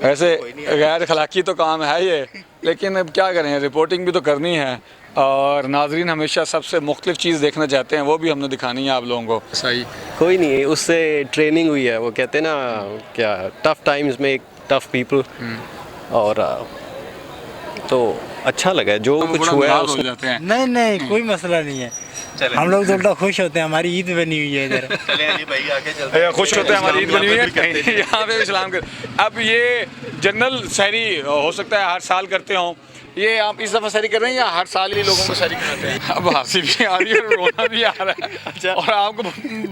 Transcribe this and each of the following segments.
वैसे गैर अखलाकी तो काम है ये, लेकिन अब क्या करें, रिपोर्टिंग भी तो करनी है और नाजरीन हमेशा सबसे मुख्तलिफ चीज़ देखना चाहते हैं, वो भी हमने दिखानी है आप लोगों को। सही कोई नहीं, उससे ट्रेनिंग हुई है। वो कहते हैं ना क्या, टफ टाइम्स में टफ पीपल, और तो अच्छा लगा जो कुछ हुआ है हो जाते हैं। नहीं नहीं कोई मसला नहीं है, हम लोग तो उल्टा खुश होते हैं, हमारी ईद बनी हुई है इधर। खुश होते हैं, हमारी ईद बनी हुई है यहाँ पे इस्लाम कर। अब ये जनरल सहरी हो सकता है हर साल करते हों, ये आप इस दफ़ा सहरी कर रहे हैं या हर साल ही लोगों को सहरी कराते हैं? अब हंसी भी आ रही है और रोना भी आ रहा है। अच्छा। और आपको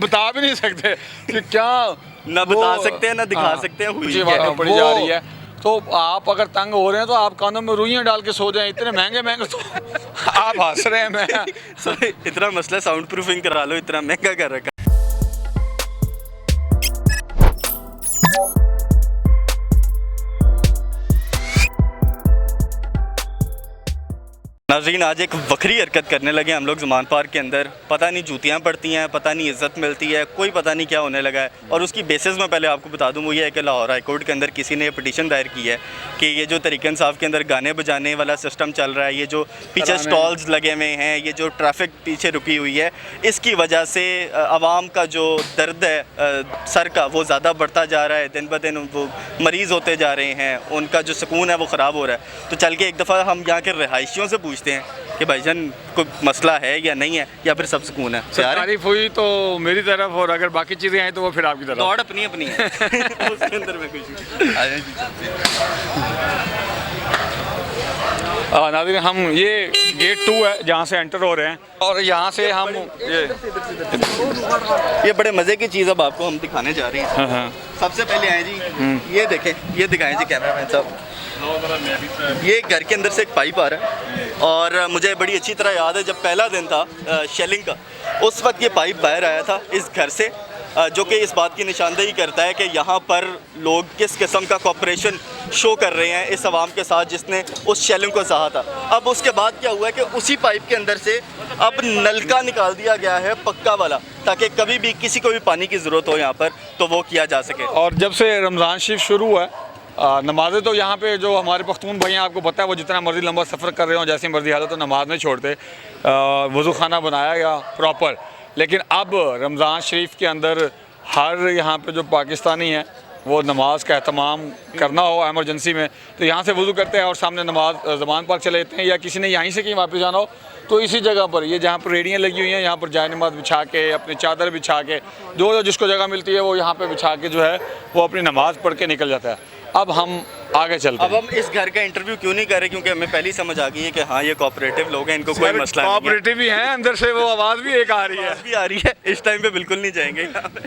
बता भी नहीं सकते कि क्या ना बता सकते हैं ना दिखा सकते हैं, हुई बात पड़ी जा रही है। तो आप अगर तंग हो रहे हैं तो आप कानों में रुइयाँ डाल के सो जाएं, इतने महंगे महंगे तो आप हंस रहे हैं। मैं इतना मसला साउंड प्रूफिंग करा लो, इतना महंगा कर रखा। नाज़रीन, आज एक वक्री हरकत करने लगे हम लोग ज़मान पार्क के अंदर। पता नहीं जूतियाँ पड़ती हैं, पता नहीं इज़्ज़त मिलती है, कोई पता नहीं क्या होने लगा है। और उसकी बेसिस में पहले आपको बता दूं वो ये है कि लाहौर हाई कोर्ट के अंदर किसी ने पिटीशन दायर की है कि ये जो तरीक़ा इंसाफ़ के अंदर गाने बजाने वाला सिस्टम चल रहा है, ये जो पीछे स्टॉल्स लगे हुए हैं, ये जो ट्रैफिक पीछे रुकी हुई है, इसकी वजह से आवाम का जो दर्द है सर का वो ज़्यादा बढ़ता जा रहा है। दिन ब दिन वो मरीज़ होते जा रहे हैं, उनका जो सुकून है वो ख़राब हो रहा है। तो चल के एक दफ़ा हम यहाँ के रहायशियों से पूछते हैं कि भाईजान कोई मसला है या नहीं है, या फिर सब सुकून है। तारीफ हुई तो मेरी तरफ, और अगर बाकी चीज़ें आई तो वो फिर आपकी तरफ। दौड़ अपनी अपनी है उसके अंदर में कुछ नाज़रीन, हम ये गेट 2 है जहाँ से एंटर हो रहे हैं, और यहाँ से हम ये बड़े मज़े की चीज़ अब आपको हम दिखाने जा रहे हैं। हाँ। सबसे पहले आए जी, ये देखें, ये दिखाएं जी कैमरामैन साहब। ये घर के अंदर से एक पाइप आ रहा है, और मुझे बड़ी अच्छी तरह याद है जब पहला दिन था शेलिंग का, उस वक्त ये पाइप बाहर आया था इस घर से, जो कि इस बात की निशानदेही करता है कि यहाँ पर लोग किस किस्म का कोऑपरेशन शो कर रहे हैं इस आवाम के साथ जिसने उस शेलिंग को सहा था। अब उसके बाद क्या हुआ है कि उसी पाइप के अंदर से अब नलका निकाल दिया गया है पक्का वाला, ताकि कभी भी किसी को भी पानी की ज़रूरत हो यहाँ पर तो वो किया जा सके। और जब से रमज़ान शरीफ शुरू हुआ है, नमाज़ें तो यहाँ पे जो हमारे पख्तून भाई हैं, आपको पता है वो जितना मर्ज़ी लंबा सफ़र कर रहे हो, जैसी मर्ज़ी हालत तो नमाज़ नहीं छोड़ते। वज़ू खाना बनाया गया प्रॉपर, लेकिन अब रमज़ान शरीफ के अंदर हर यहाँ पे जो पाकिस्तानी है वो नमाज का एहतमाम करना हो एमरजेंसी में तो यहाँ से वज़ू करते हैं और सामने नमाज ज़मान पार्क चले जाते हैं, या किसी ने यहीं से कहीं वापस जाना हो तो इसी जगह पर, ये जहाँ पर रेडियाँ लगी हुई हैं, यहाँ पर जाए नमाज बिछा के, अपनी चादर बिछा के, जो जिसको जगह मिलती है वो यहाँ पे बिछा के जो है वो अपनी नमाज़ पढ़ के निकल जाता है। अब हम आगे चलते हैं। अब हम इस घर का इंटरव्यू क्यों नहीं कर रहे, क्योंकि हमें पहले ही समझ आ गई है कि हाँ ये कोऑपरेटिव लोग हैं, इनको कोई मसला नहीं है। कोऑपरेटिव भी हैं, अंदर से वो आवाज़ भी एक आ रही है, इस टाइम पे बिल्कुल नहीं जाएंगे यहाँ पे।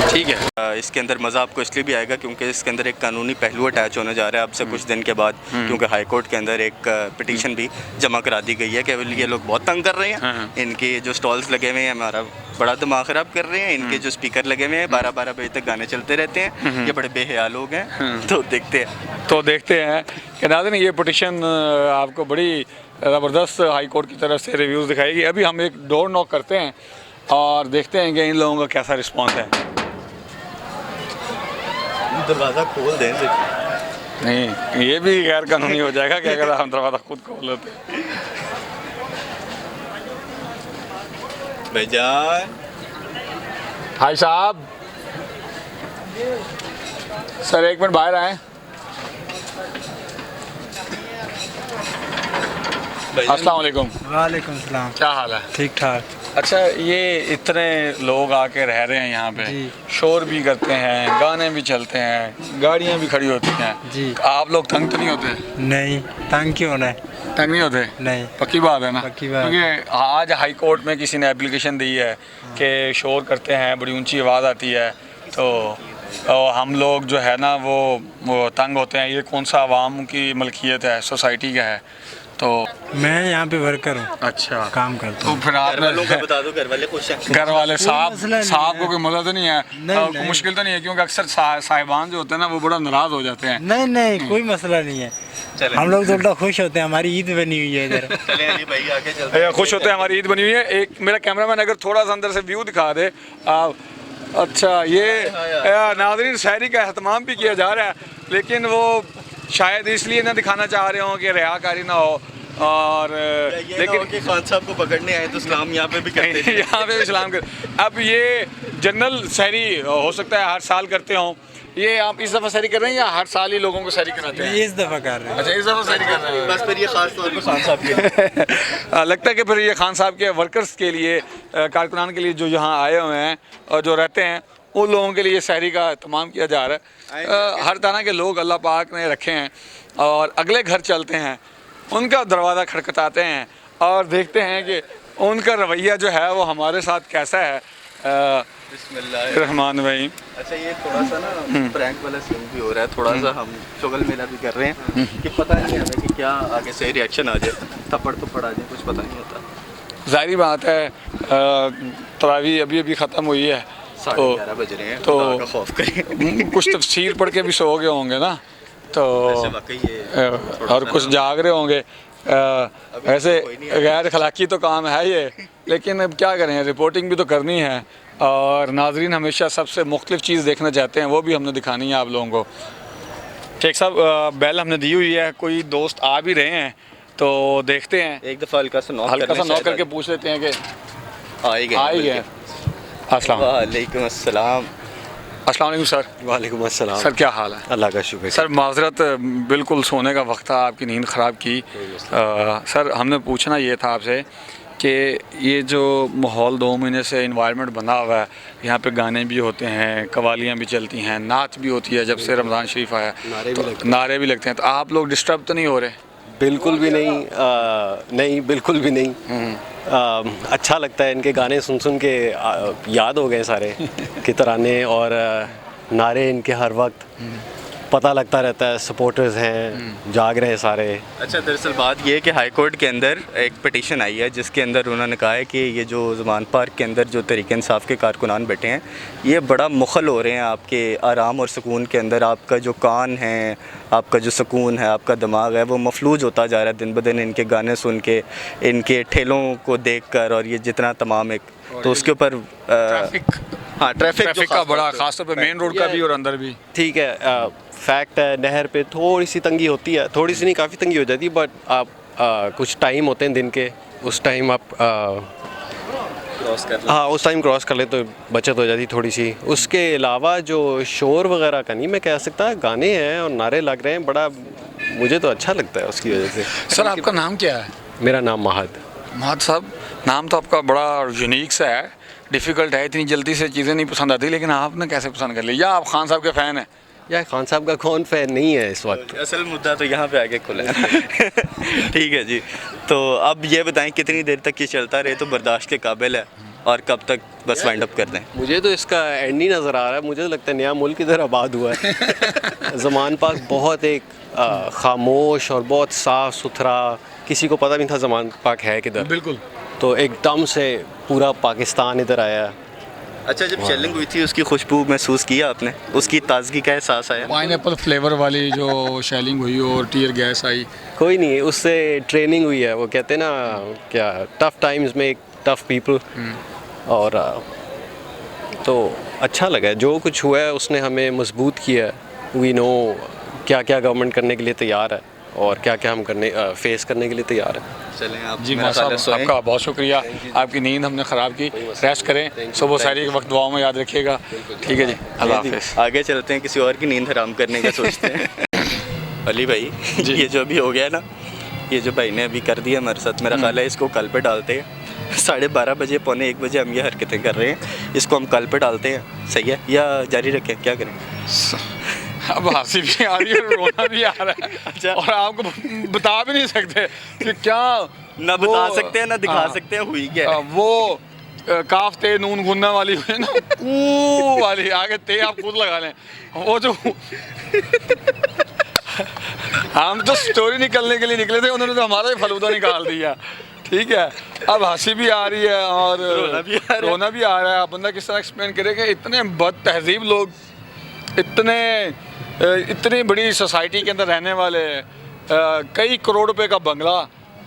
ठीक है, इसके अंदर मज़ा आपको इसलिए भी आएगा क्योंकि इसके अंदर एक कानूनी पहलू अटैच होने जा रहा है अब से कुछ दिन के बाद, क्योंकि हाई कोर्ट के अंदर एक पिटीशन भी जमा करा दी गई है कि ये लोग बहुत तंग कर रहे हैं, इनके जो स्टॉल्स लगे हुए हैं हमारा बड़ा दिमाग ख़राब कर रहे हैं, इनके जो स्पीकर लगे हुए हैं 12-12 बजे तक गाने चलते रहते हैं, ये बड़े बेहया लोग हैं। तो देखते हैं कि नाज़रीन ये पिटीशन आपको बड़ी ज़बरदस्त हाई कोर्ट की तरफ से रिव्यूज़ दिखाएगी। अभी हम एक डोर नॉक करते हैं और देखते हैं कि इन लोगों का कैसा रिस्पॉन्स है। दरवाज़ा खोल दें। नहीं, ये भी गैर कानूनी हो जाएगा कि अगर हम दरवाज़ा खुद खोल लेते। भाईजान, हाय साहब, सर एक मिनट बाहर आए। अस्सलाम वालेकुम। वालेकुम सलाम। क्या हाल है? ठीक ठाक। अच्छा, ये इतने लोग आके रह रहे हैं यहाँ पे, शोर भी करते हैं, गाने भी चलते हैं, गाड़ियाँ भी खड़ी होती हैं जी, आप लोग तंग तो नहीं होते? नहीं, तंग क्यों होना है? तंग नहीं होते? नहीं। पक्की बात है ना? पक्की बात। क्योंकि आज हाई कोर्ट में किसी ने एप्लीकेशन दी है कि शोर करते हैं, बड़ी ऊंची आवाज़ आती है, तो हम लोग जो है ना वो तंग होते हैं। ये कौन सा आवाम की मलकियत है, सोसाइटी का है? तो मैं यहाँ पे वर्कर हूँ। अच्छा, काम करता हूँ। तो फिर आप बता दो, घर वाले खुश हैं? घर वाले साहब को कोई मजा तो नहीं है? नहीं, मुश्किल तो नहीं है? क्योंकि अक्सर साहिबान जो होते हैं ना वो बड़ा नाराज़ हो जाते हैं। नहीं, कोई मसला नहीं है, हम लोग तो उल्टा खुश होते हैं, हमारी ईद बनी हुई है इधर। खुश होते हैं, हमारी ईद बनी हुई है। एक मेरा कैमरामैन अगर थोड़ा सा अंदर से व्यू दिखा दे, अच्छा, ये नाज़रीन सहरी का अहतमाम भी किया जा रहा है, लेकिन वो शायद इसलिए ना दिखाना चाह रहे हो कि रियाकारी ना हो, और लेकिन खान साहब को पकड़ने आए तो सलाम यहाँ पे भी करते थे। यहाँ पे भी सलाम कर। अब ये जनरल सहरी हो सकता है हर साल करते हों, ये आप इस दफ़ा सहरी कर रहे हैं या हर साल ही लोगों को सहरी कराते हैं? इस दफ़ा कर रहे हैं। अच्छा, इस दफ़ा सहरी कर रहे हैं। बस फिर ये खास तौर पर खान साहब के लगता है कि फिर ये खान साहब के वर्कर्स के लिए, कारकुनान के लिए जो यहाँ आए हुए हैं और जो रहते हैं, उन लोगों के लिए सहरी का तमाम किया जा रहा है। हर तरह के लोग अल्लाह पाक ने रखे हैं, और अगले घर चलते हैं, उनका दरवाज़ा खटखटाते हैं और देखते हैं कि उनका रवैया जो है वो हमारे साथ कैसा है। रहमान भाई, अच्छा, ये थोड़ा सा ना प्रैंक वाला सीन भी हो रहा है, थोड़ा सा हम शुगल मेला भी कर रहे हैं कि पता नहीं हमें कि क्या आगे से रिएक्शन आ जाए, थप्पड़ तो पड़ा जाए, कुछ पता नहीं होता। जाहिर बात है, तरावी अभी अभी ख़त्म हुई है, 11:30 बज रहे हैं, तो खुदा का खौफ करें। कुछ तफसीर पढ़ के भी सो गए होंगे ना, तो वाकई ये और कुछ जाग रहे होंगे। ऐसे गैर अखलाकी तो काम है ये, लेकिन अब क्या करें, रिपोर्टिंग भी तो करनी है, और नाजरीन हमेशा सबसे मुख्तलिफ चीज़ देखना चाहते हैं, वो भी हमने दिखानी है आप लोगों को। शेख साहब, बेल हमने दी हुई है, कोई दोस्त आ भी रहे हैं, तो देखते हैं, एक दफ़ा हल्का सा नॉक करके पूछ लेते हैं कि आ ही गए। अस्सलाम वालेकुम अस्सलाम। अस्सलाम वालेकुम सर। वालेकुम अस्सलाम। सर क्या हाल है? अल्लाह का शुक्र। सर माजरत, बिल्कुल सोने का वक्त था, आपकी नींद ख़राब की। सर हमने पूछना ये था आपसे कि ये जो माहौल 2 महीने से इन्वायरमेंट बना हुआ है, यहाँ पे गाने भी होते हैं, कवालियाँ भी चलती हैं, नाच भी होती है, जब से रमज़ान शरीफ आया नारे भी लगते हैं, तो आप लोग डिस्टर्ब तो नहीं हो रहे? बिल्कुल भी नहीं, नहीं बिल्कुल भी नहीं। अच्छा लगता है इनके गाने सुन सुन के, याद हो गए सारे कि तराने और नारे इनके हर वक्त पता लगता रहता है, सपोर्टर्स हैं, जाग रहे हैं सारे। अच्छा, दरअसल बात ये है कि हाई कोर्ट के अंदर एक पिटीशन आई है जिसके अंदर उन्होंने कहा है कि ये जो ज़मान पार्क के अंदर जो तहरीक इंसाफ के कारकुनान बैठे हैं, ये बड़ा मुखल हो रहे हैं आपके आराम और सुकून के अंदर। आपका जो कान है, आपका जो सुकून है, आपका दिमाग है, वो मफलूज होता जा रहा है दिन ब दिन इनके गाने सुन के, इनके ठेलों को देख कर, और ये जितना तमाम एक तो उसके ऊपर ट्रैफिक का बड़ा, खास तौर पे मेन रोड का भी और अंदर भी। ठीक है, फैक्ट है, नहर पे थोड़ी सी तंगी होती है, थोड़ी सी नहीं काफ़ी तंगी हो जाती है, बट आप कुछ टाइम होते हैं दिन के, उस टाइम आप क्रॉस कर हाँ उस टाइम क्रॉस कर ले तो बचत हो जाती थोड़ी सी। उसके अलावा जो शोर वगैरह का नहीं मैं कह सकता, गाने हैं और नारे लग रहे हैं, बड़ा मुझे तो अच्छा लगता है उसकी वजह से। सर आपका नाम क्या है? मेरा नाम महद। महद साहब, नाम तो आपका बड़ा यूनिक सा है, डिफ़िकल्ट है, इतनी जल्दी से चीज़ें नहीं पसंद आती, लेकिन आपने कैसे पसंद कर लिया? या आप खान साहब के फ़ैन हैं? या खान साहब का कौन फ़ैन नहीं है इस वक्त? असल मुद्दा तो यहाँ पे आगे खुला है। ठीक है जी, तो अब ये बताएं कितनी देर तक ये चलता रहे तो बर्दाश्त के काबिल है, और कब तक बस वाइंड अप कर दें? मुझे तो इसका एंड नहीं नज़र आ रहा है, मुझे तो लगता है नया मुल्क इधर आबाद हुआ है। ज़मान पार्क बहुत एक खामोश और बहुत साफ़ सुथरा, किसी को पता नहीं था ज़मान पार्क है किधर, बिल्कुल, तो एकदम से पूरा पाकिस्तान इधर आया है। अच्छा, जब शेलिंग हुई थी उसकी खुशबू महसूस किया आपने? उसकी ताजगी का एहसास आया? पाइनएप्पल फ्लेवर वाली जो शेलिंग हुई और टीयर गैस आई? कोई नहीं, उससे ट्रेनिंग हुई है, वो कहते हैं ना क्या, टफ़ टाइम्स में एक टफ़ पीपल, और तो अच्छा लगा जो कुछ हुआ है, उसने हमें मजबूत किया है। वी नो क्या क्या गवर्नमेंट करने के लिए तैयार है और क्या क्या हम करने फेस करने के लिए तैयार है। चलें आप जी माशाल्लाह, आपका बहुत शुक्रिया, आपकी नींद हमने ख़राब की, रेस्ट करें, सुबह सारी के वक्त दुआओं में याद रखिएगा। ठीक है जी, अल्लाह हाफ़िज़। आगे चलते हैं, किसी और की नींद हराम करने का सोचते हैं। अली भाई, ये जो अभी हो गया ना, ये जो भाई ने अभी कर दिया हमारे साथ, मेरा ख्याल है इसको कल पे डालते हैं। 12:30 बजे, 1:45 बजे हम ये हरकतें कर रहे हैं, इसको हम कल पे डालते हैं, सही है या जारी रखें, क्या करें? अब हंसी भी आ रही है, रोना भी आ रहा है। अच्छा। और आपको बता भी नहीं सकते कि क्या, ना बता सकते हैं ना दिखा सकते हैं हुई क्या है। वो काफ ते नून गुन्ना वाली हुई ना, ऊ वाली, आगे ते आप खुद लगा लें, वो जो हम तो स्टोरी निकलने के लिए निकले थे, उन्होंने तो हमारा ही फलूदा निकाल दिया। ठीक है, अब हंसी भी आ रही है और रोना भी आ रहा है। अब बंदा किस तरह एक्सप्लेन करे कि इतने बद तहजीब लोग, इतनी बड़ी सोसाइटी के अंदर रहने वाले, कई करोड़ रुपए का बंगला,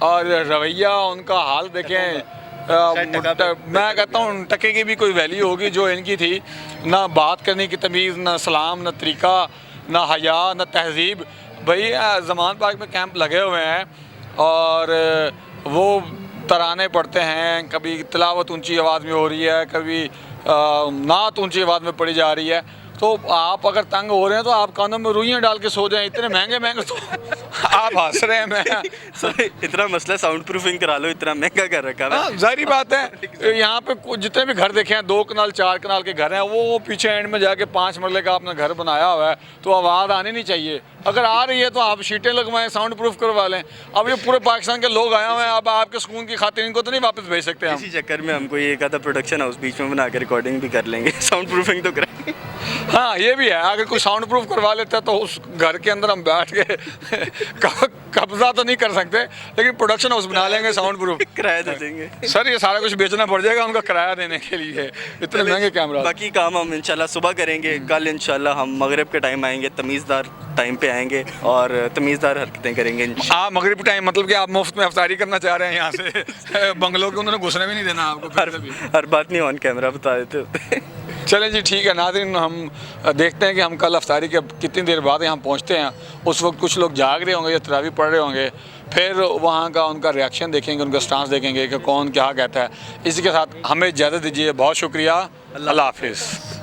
और रवैया उनका हाल देखें, मैं कहता हूँ टके की भी कोई वैल्यू होगी जो इनकी थी, ना बात करने की तमीज़, ना सलाम, ना तरीका, ना हया, ना तहजीब। भाई ज़मान पार्क में कैंप लगे हुए हैं और वो तराने पढ़ते हैं, कभी तिलावत ऊंची आवाज़ में हो रही है, कभी नात ऊंची आवाज़ में पढ़ी जा रही है। तो आप अगर तंग हो रहे हैं तो आप कानों में रुइयाँ डाल के सो जाएं। इतने महंगे महंगे तो आप हंस रहे हैं। मैं सर इतना मसला साउंड प्रूफिंग करा लो, इतना महंगा कर रखा है। जाहिर बात है, यहाँ पे जितने भी घर देखे हैं 2 कनाल 4 कनाल के घर हैं, वो पीछे एंड में जाके 5 मरले का आपने घर बनाया हुआ है, तो आवाज़ आनी नहीं चाहिए। अगर आ रही है तो आप शीटें लगवाएं, साउंड प्रूफ करवा लें। अब ये पूरे पाकिस्तान के लोग आए हुए हैं, अब आपके सुकून की खातिर इनको तो नहीं वापस भेज सकते हम। इसी चक्कर में हमको ये एक आधा प्रोडक्शन हाउस बीच में बना के रिकॉर्डिंग भी कर लेंगे, साउंड प्रूफिंग तो कराएंगे। हाँ ये भी है, अगर कोई साउंड प्रूफ करवा लेता है तो उस घर के अंदर हम बैठ के कब्जा तो नहीं कर सकते, लेकिन प्रोडक्शन हाउस बना लेंगे साउंड प्रूफ। किराया दे देंगे। सर ये सारा कुछ बेचना पड़ जाएगा उनका किराया देने के लिए, इतने महंगे कैमरा। बाकी काम हम इंशाल्लाह सुबह करेंगे, कल इंशाल्लाह हम मगरिब के टाइम आएंगे, तमीज़दार टाइम पे आएंगे और तमीज़दार हरकतें करेंगे। आप मगरिब टाइम मतलब कि आप मुफ्त में अफ्तारी करना चाह रहे हैं यहाँ से बंगलों के, उन्होंने घुसने भी नहीं देना आपको। हर बात नहीं ऑन कैमरा बता देते होते। चलें जी ठीक है नाज़रीन, हम देखते हैं कि हम कल अफ्तारी के कितनी देर बाद यहाँ पहुँचते हैं। उस वक्त कुछ लोग जाग रहे होंगे या तरावी पढ़ रहे होंगे, फिर वहाँ का उनका रिएक्शन देखेंगे, उनका स्टांस देखेंगे कि कौन क्या कहता है। इसी के साथ हमें इजाज़त दीजिए, बहुत शुक्रिया, अल्लाह हाफिज़।